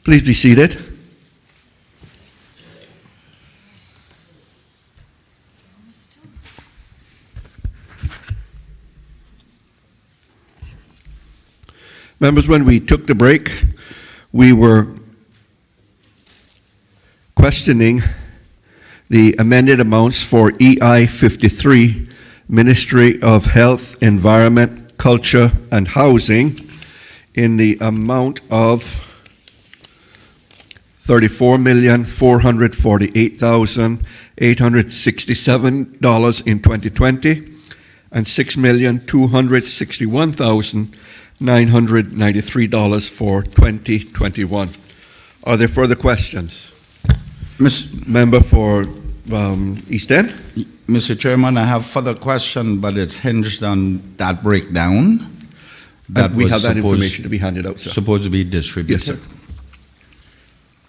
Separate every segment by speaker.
Speaker 1: Please be seated. Members, when we took the break, we were questioning the amended amounts for EI 53, Ministry of Health, Environment, Culture, and Housing, in the amount of $34,448,867 in 2020 and $6,261,993 for 2021. Are there further questions? Member for East End?
Speaker 2: Mr. Chairman, I have further question, but it's hinged on that breakdown.
Speaker 1: That we have that information to be handed out, sir.
Speaker 2: Supposed to be distributed.
Speaker 1: Yes, sir.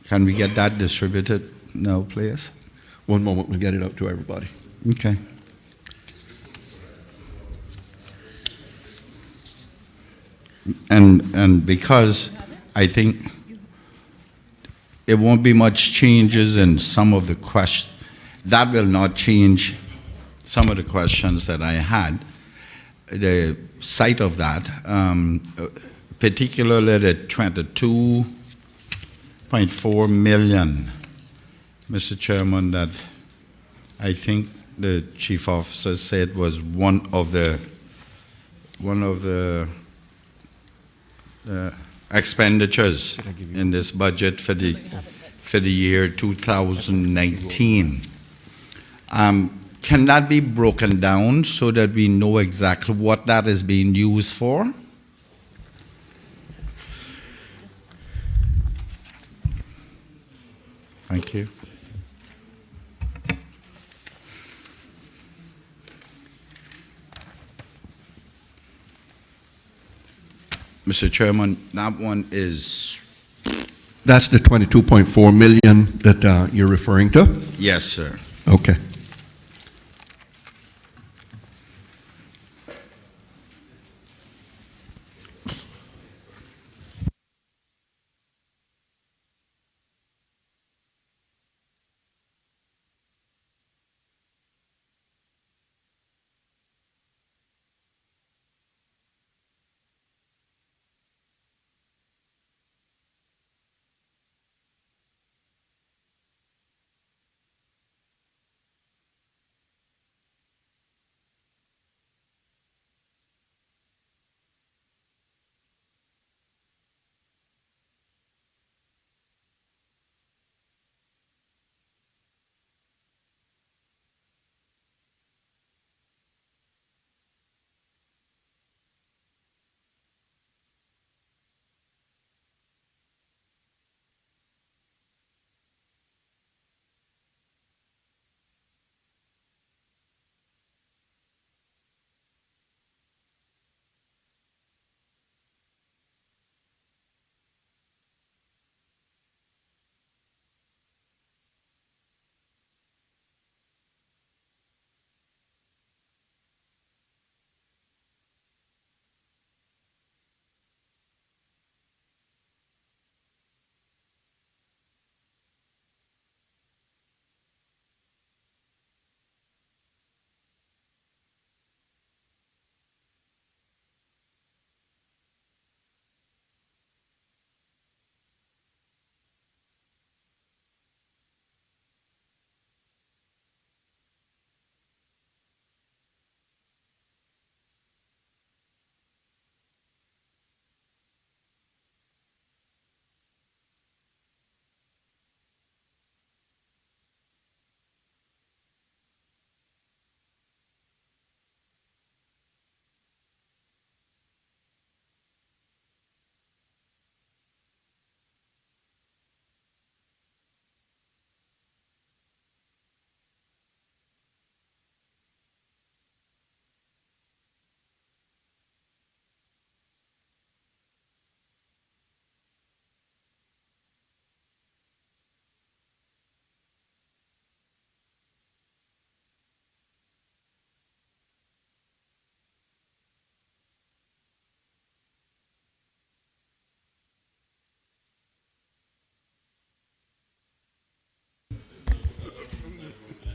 Speaker 2: Can we get that distributed now, please?
Speaker 1: One moment, we'll get it out to everybody.
Speaker 2: Okay. And because I think it won't be much changes in some of the questions, that will not change some of the questions that I had. The site of that, particularly the 22.4 million, Mr. Chairman, that I think the chief officer said was one of the expenditures in this budget for the year 2019. Can that be broken down so that we know exactly what that is being used for? Thank you. Mr. Chairman, that one is...
Speaker 1: That's the 22.4 million that you're referring to?
Speaker 2: Yes, sir.
Speaker 1: Okay.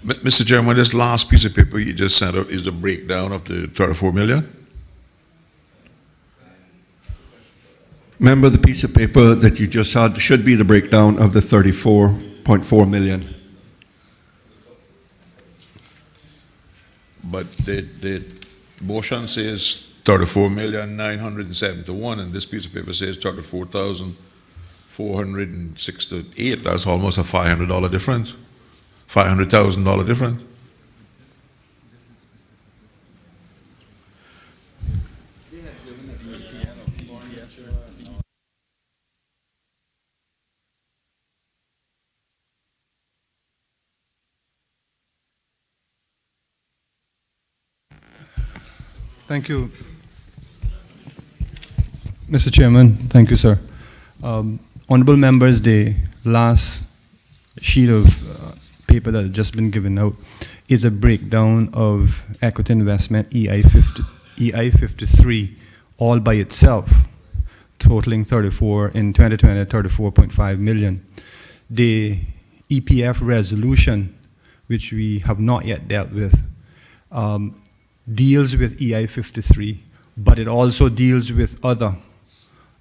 Speaker 3: Mr. Chairman, this last piece of paper you just sent out is the breakdown of the 34 million?
Speaker 1: Remember, the piece of paper that you just had should be the breakdown of the 34.4 million.
Speaker 3: But the motion says 34,971,000, and this piece of paper says 34,468. That's almost a $500 difference, $500,000 difference.
Speaker 4: Thank you. Mr. Chairman, thank you, sir. Honorable members, the last sheet of paper that has just been given out is a breakdown of equity investment EI53 all by itself, totaling 34 in 2020, 34.5 million. The EPF resolution, which we have not yet dealt with, deals with EI53, but it also deals with other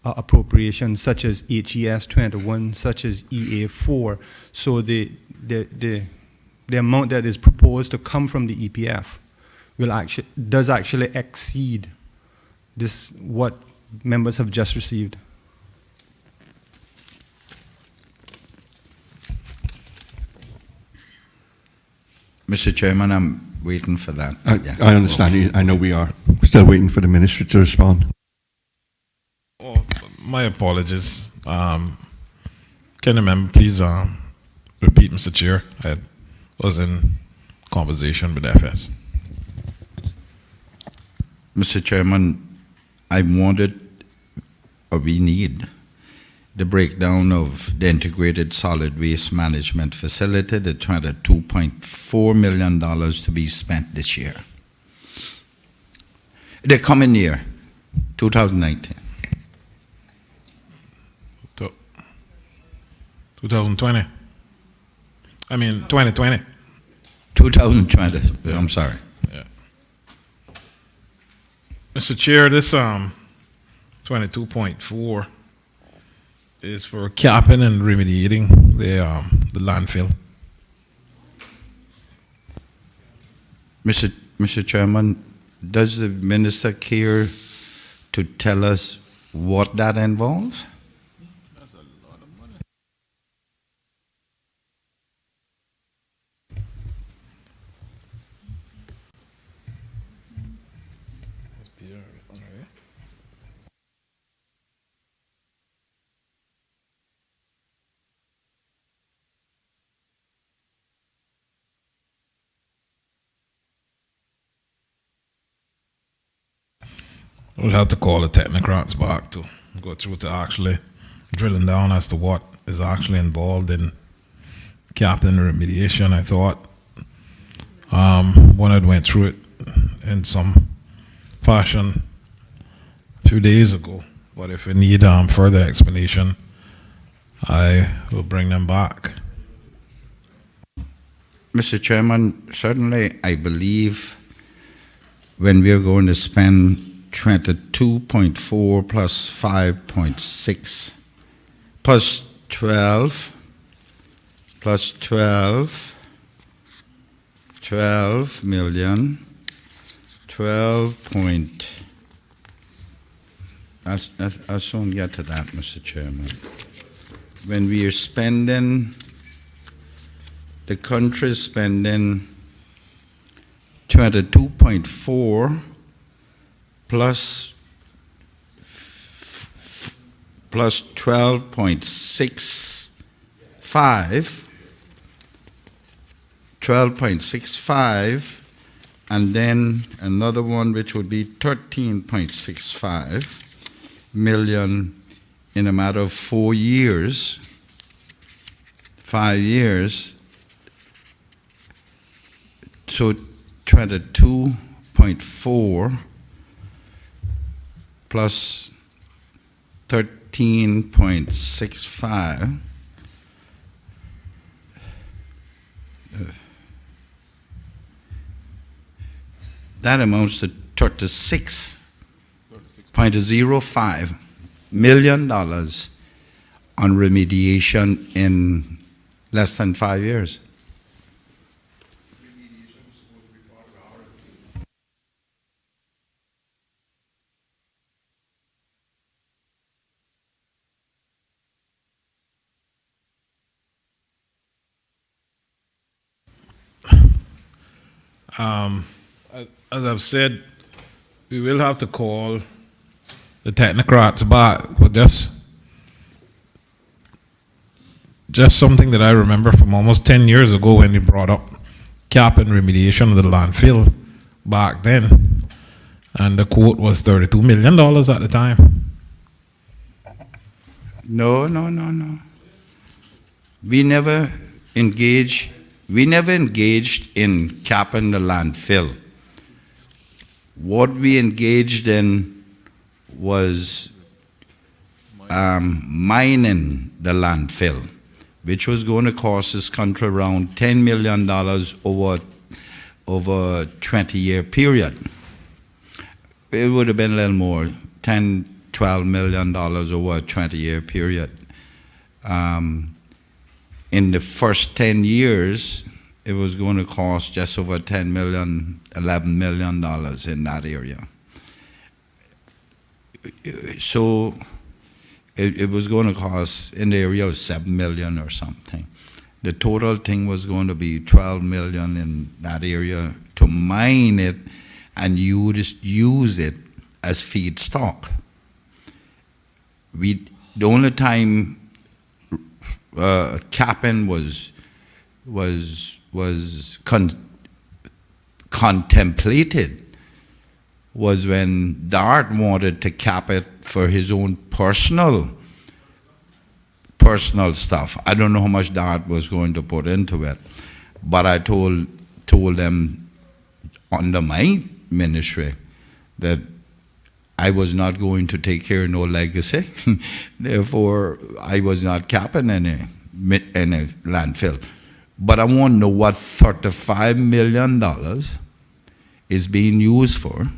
Speaker 4: appropriations such as HES 21, such as EA4. So the amount that is proposed to come from the EPF does actually exceed this what members have just received.
Speaker 2: Mr. Chairman, I'm waiting for that.
Speaker 1: I understand.
Speaker 2: Okay.
Speaker 1: I know we are still waiting for the minister to respond.
Speaker 5: Oh, my apologies. Can the member please repeat, Mr. Chair? I was in conversation with FS.
Speaker 2: Mr. Chairman, I wanted, or we need, the breakdown of the Integrated Solid Waste Management Facility, the $22.4 million to be spent this year. The coming year, 2019.
Speaker 5: 2020. I mean, 2020.
Speaker 2: 2020, I'm sorry.
Speaker 5: Mr. Chair, this 22.4 is for capping and remediating the landfill.
Speaker 2: Mr. Chairman, does the minister care to tell us what that involves?
Speaker 5: That's a lot of money. We'll have to call the technocrats back to go through to actually drilling down as to what is actually involved in capping remediation. I thought when I went through it in some fashion a few days ago, but if we need further explanation, I will bring them back.
Speaker 2: Mr. Chairman, certainly I believe when we are going to spend 22.4 plus 5.6 plus 12 million, 12 point, I'll soon get to that, Mr. Chairman. When we are spending, the country is spending 22.4 plus 12.65, and then another one which would be 13.65 million in a matter of 4 years, 5 years. So 22.4 plus 13.65. That amounts to $36.05 million on remediation in less than 5 years.
Speaker 5: As I've said, we will have to call the technocrats back with just something that I remember from almost 10 years ago when you brought up cap and remediation of the landfill back then. And the quote was $32 million at the time.
Speaker 2: No. We never engaged in capping the landfill. What we engaged in was mining the landfill, which was going to cost this country around $10 million over a 20-year period. It would have been a little more, $10, $12 million over a 20-year period. In the first 10 years, it was going to cost just over $10 million, $11 million in that area. So it was going to cost in the area of $7 million or something. The total thing was going to be $12 million in that area to mine it and use it as feedstock. The only time capping was contemplated was when Dart wanted to cap it for his own personal stuff. I don't know how much Dart was going to put into it, but I told them under my ministry that I was not going to take care of no legacy. Therefore, I was not capping any landfill. But I want to know what $35 million is being used for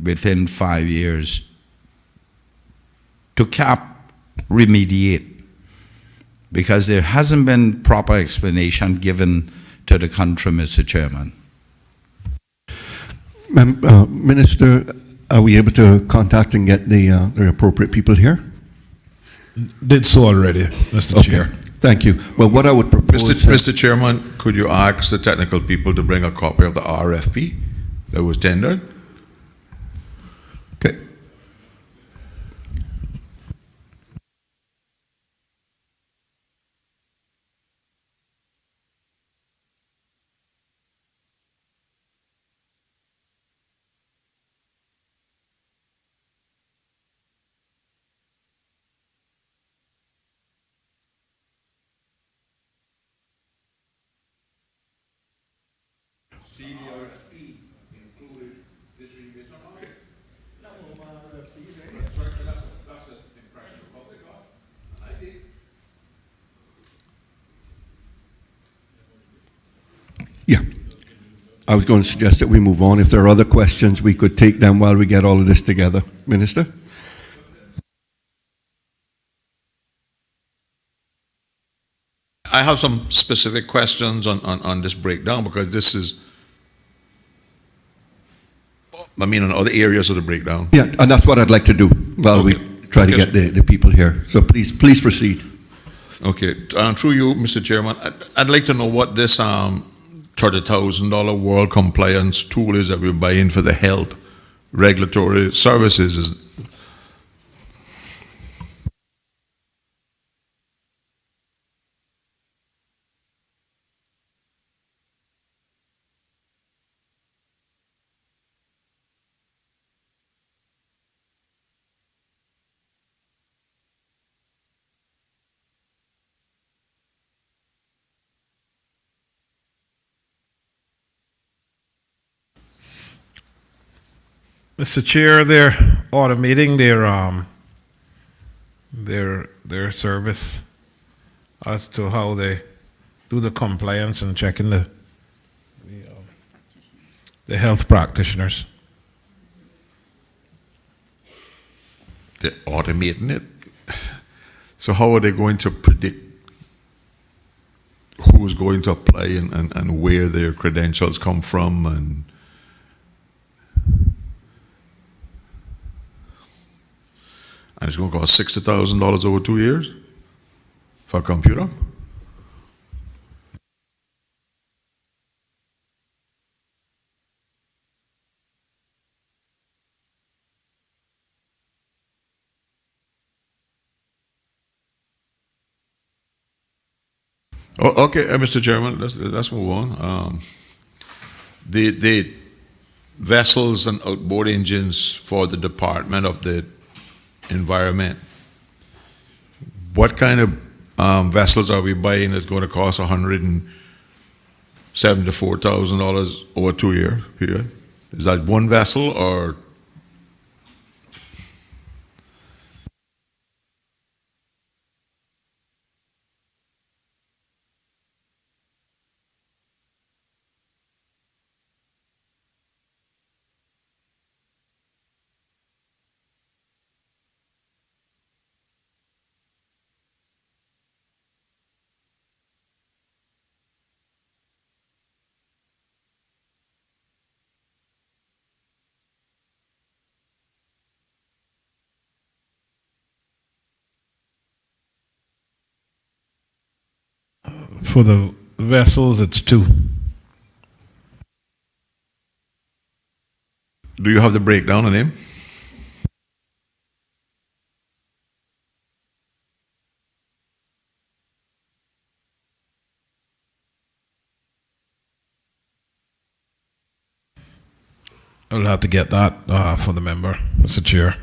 Speaker 2: within 5 years to cap, remediate. Because there hasn't been proper explanation given to the country, Mr. Chairman.
Speaker 1: Minister, are we able to contact and get the appropriate people here?
Speaker 5: Did so already, Mr.
Speaker 1: Okay.
Speaker 5: Chair.
Speaker 1: Thank you. Well, what I would propose...
Speaker 3: Mr. Chairman, could you ask the technical people to bring a copy of the RFP that was tendered?
Speaker 1: Okay. Yeah. I was going to suggest that we move on. If there are other questions, we could take them while we get all of this together. Minister?
Speaker 3: I have some specific questions on this breakdown because this is, on other areas of the breakdown.
Speaker 1: Yeah, and that's what I'd like to do while we try to get the people here. So please proceed.
Speaker 3: Okay, through you, Mr. Chairman, I'd like to know what this $30,000 world compliance tool is that we're buying for the health regulatory services.
Speaker 5: Mr. Chair, they're automating their service as to how they do the compliance and checking the the health practitioners.
Speaker 3: They're automating it. So how are they going to predict who's going to apply and where their credentials come from and it's going to cost $60,000 over 2 years for a computer? Oh, okay, Mr. Chairman, let's move on. The vessels and outboard engines for the Department of the Environment, what kind of vessels are we buying that's going to cost $174,000 over 2 year period? Is that one vessel or?
Speaker 5: For the vessels, it's 2.
Speaker 3: Do you have the breakdown on them?
Speaker 5: I'll have to get that for the member, Mr. Chair.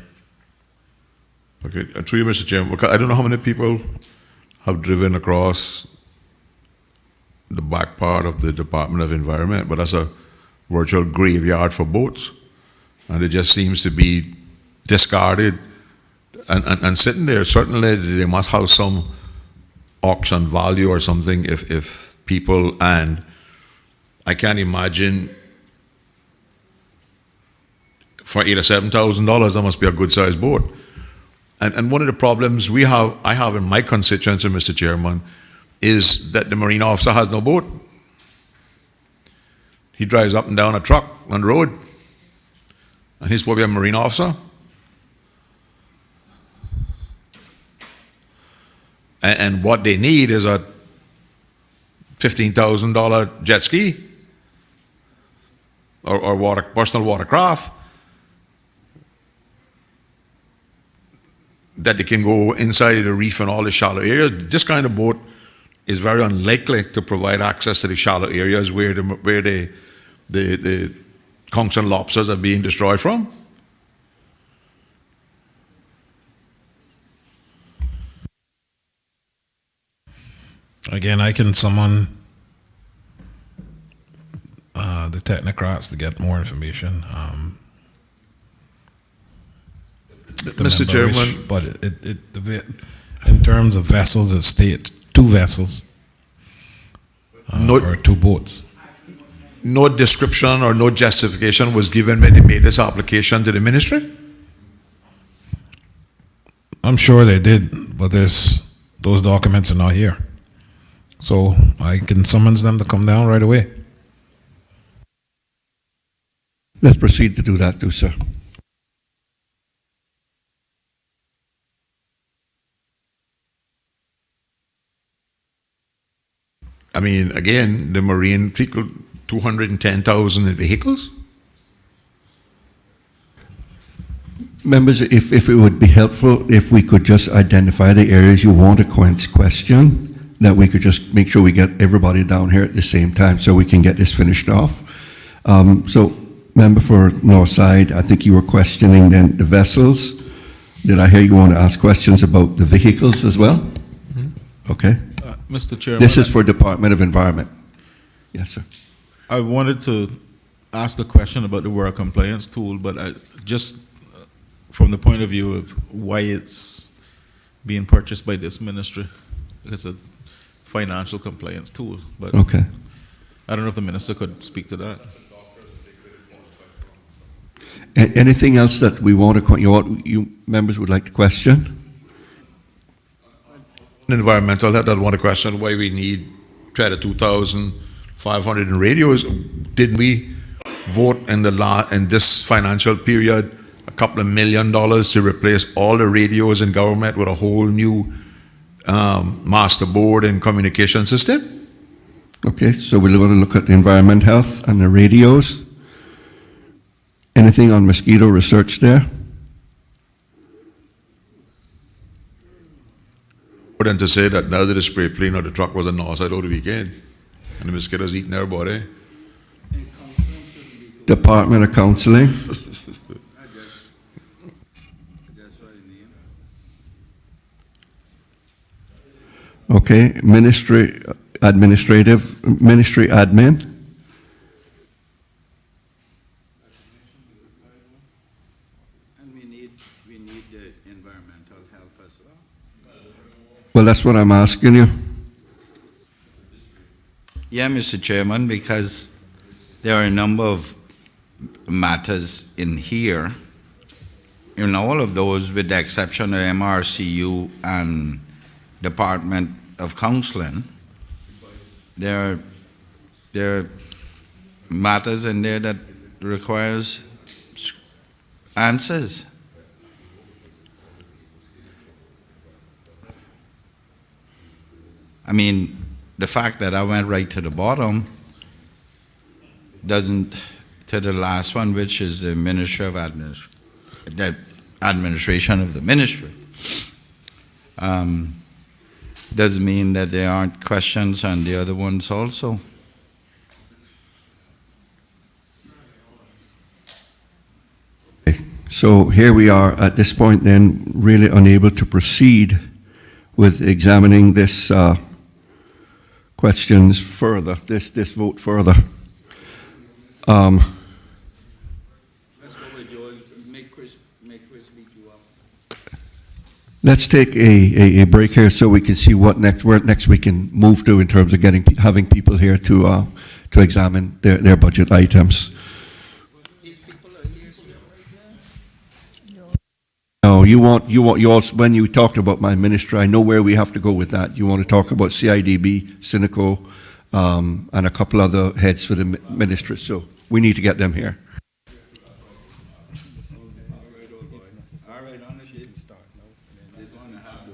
Speaker 3: Okay, through you, Mr. Chairman, I don't know how many people have driven across the back part of the Department of Environment, but that's a virtual graveyard for boats. And it just seems to be discarded and sitting there. Certainly they must have some auction value or something if people, and I can't imagine for $8,000 or $7,000 that must be a good sized boat. And one of the problems I have in my constituency, Mr. Chairman, is that the marine officer has no boat. He drives up and down a truck on the road, and he's probably a marine officer. And what they need is a $15,000 jet ski or personal watercraft that they can go inside the reef and all the shallow areas. This kind of boat is very unlikely to provide access to the shallow areas where the conchs and lobsters are being destroyed from.
Speaker 5: Again, I can summon the technocrats to get more information. If the
Speaker 3: Mr.
Speaker 5: member
Speaker 3: Chairman.
Speaker 5: wish, but in terms of vessels, it states 2 vessels or 2 boats.
Speaker 3: No description or no justification was given when they made this application to the ministry?
Speaker 5: I'm sure they did, but those documents are not here. So I can summons them to come down right away.
Speaker 1: Let's proceed to do that, too, sir.
Speaker 3: I mean, again, the marine people, 210,000 vehicles?
Speaker 1: Members, if it would be helpful, if we could just identify the areas you want to question, that we could just make sure we get everybody down here at the same time so we can get this finished off. So, member for Northside, I think you were questioning then the vessels. Did I hear you want to ask questions about the vehicles as well? Mm-hmm. Okay.
Speaker 6: Mr. Chairman.
Speaker 1: This is for Department of Environment. Yes, sir.
Speaker 6: I wanted to ask a question about the work compliance tool, but just from the point of view of why it's being purchased by this ministry. It's a financial compliance tool, but
Speaker 1: Okay.
Speaker 6: I don't know if the minister could speak to that.
Speaker 1: Anything else that we want to, you members would like to question?
Speaker 3: Environmental health, I want to question why we need 2,500 in radios. Didn't we vote in this financial period $2 million to replace all the radios in government with a whole new master board and communication system?
Speaker 1: Okay, so we're going to look at the environment health and the radios. Anything on mosquito research there?
Speaker 3: But then to say that now that the spray plane or the truck was on the north side over the weekend and the mosquitoes eating everybody.
Speaker 1: Department of Counseling. Okay, ministry admin.
Speaker 2: And we need the environmental health as well.
Speaker 1: Well, that's what I'm asking you.
Speaker 2: Yeah, Mr. Chairman, because there are a number of matters in here, in all of those with the exception of MRCU and Department of Counseling, there are matters in there that requires answers. I mean, the fact that I went right to the bottom doesn't, to the last one, which is the Ministry of the administration of the ministry, doesn't mean that there aren't questions on the other ones also.
Speaker 1: So here we are at this point then really unable to proceed with examining this questions further, this vote further.
Speaker 2: Let's go with yours. Make Chris beat you up.
Speaker 1: Let's take a break here so we can see where next we can move to in terms of having people here to examine their budget items.
Speaker 2: These people are here still right now?
Speaker 1: No, you also, when you talked about my ministry, I know where we have to go with that. You want to talk about CIDB, Cineco, and a couple other heads for the ministry, so we need to get them here.
Speaker 2: All right, on it, did want to have the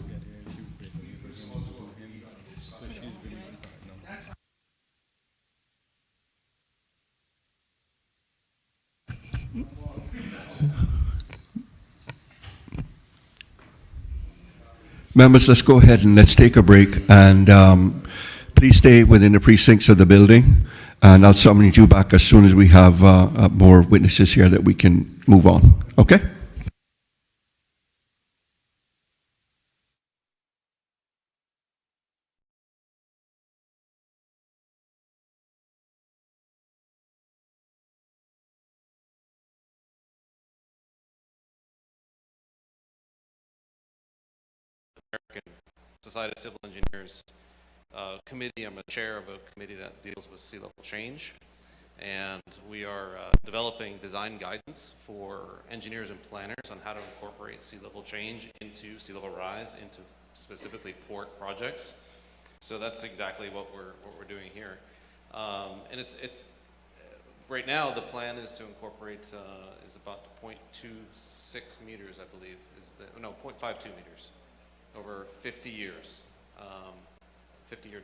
Speaker 1: Members, let's go ahead and let's take a break, and please stay within the precincts of the building, and I'll summon you back as soon as we have more witnesses here that we can move on. Okay?
Speaker 7: American Society of Civil Engineers committee. I'm a chair of a committee that deals with sea level change, and we are developing design guidance for engineers and planners on how to incorporate sea level change into sea level rise into specifically port projects. So that's exactly what we're doing here, and it's right now the plan is to incorporate is about 0.26 meters, I believe, is the no 0.52 meters over 50 years, 50-year